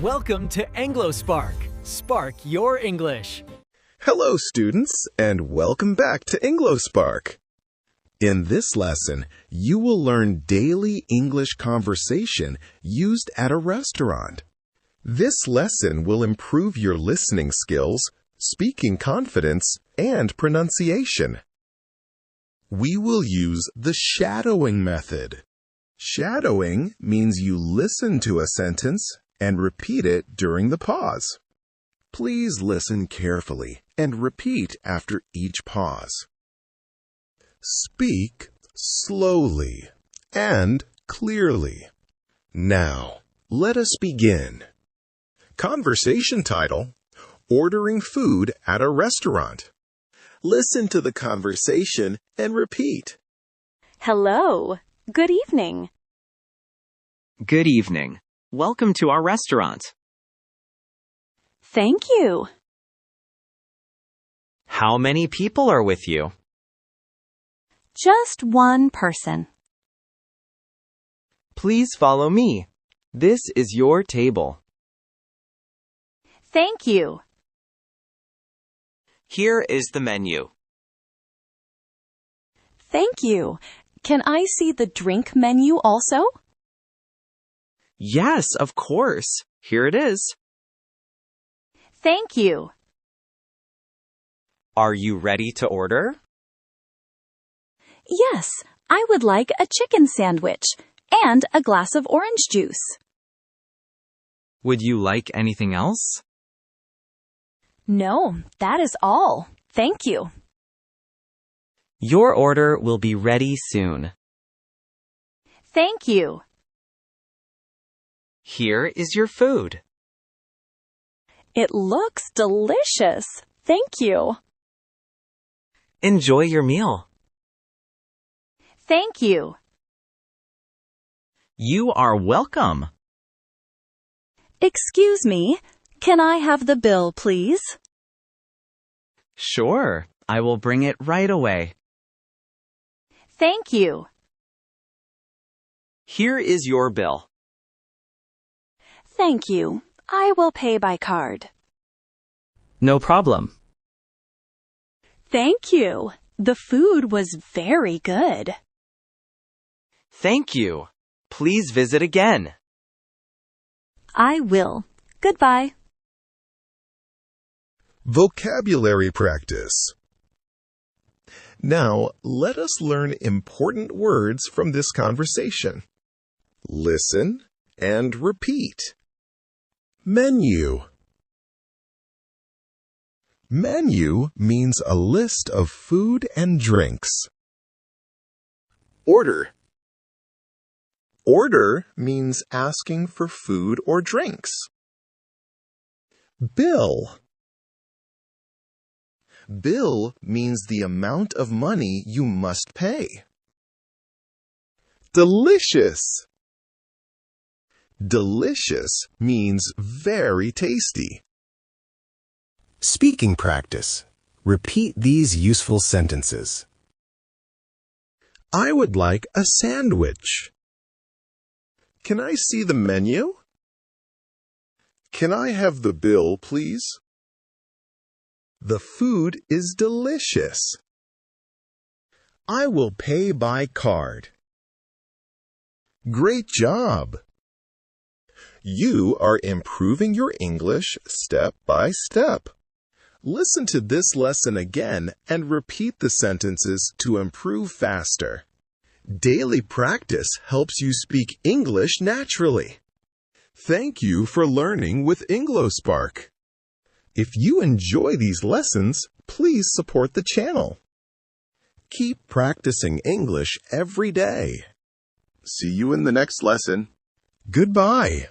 Welcome to Englo Spark. Spark your English. Hello, students, and welcome back to Englo Spark. In this lesson, you will learn daily English conversation used at a restaurant. This lesson will improve your listening skills, speaking confidence, and pronunciation. We will use the shadowing method. Shadowing means you listen to a sentence and repeat it during the pause. Please listen carefully and repeat after each pause. Speak slowly and clearly. Now, let us begin. Conversation title: Ordering food at a restaurant. Listen to the conversation and repeat. Hello. Good evening. Good evening. Welcome to our restaurant. Thank you. How many people are with you? Just one person. Please follow me. This is your table. Thank you. Here is the menu. Thank you. Can I see the drink menu also? Yes, of course. Here it is. Thank you. Are you ready to order? Yes, I would like a chicken sandwich and a glass of orange juice. Would you like anything else? No, that is all. Thank you. Your order will be ready soon. Thank you. Here is your food. It looks delicious. Thank you. Enjoy your meal. Thank you. You are welcome. Excuse me, can I have the bill, please? Sure, I will bring it right away. Thank you. Here is your bill. Thank you. I will pay by card. No problem. Thank you. The food was very good. Thank you. Please visit again. I will. Goodbye. Vocabulary practice. Now, let us learn important words from this conversation. Listen and repeat. Menu. Menu means a list of food and drinks. Order. Order means asking for food or drinks. Bill. Bill means the amount of money you must pay. Delicious. Delicious means very tasty. Speaking practice. Repeat these useful sentences. I would like a sandwich. Can I see the menu? Can I have the bill, please? The food is delicious. I will pay by card. Great job! You are improving your English step by step. Listen to this lesson again and repeat the sentences to improve faster. Daily practice helps you speak English naturally. Thank you for learning with Englo Spark. If you enjoy these lessons, please support the channel. Keep practicing English every day. See you in the next lesson. Goodbye.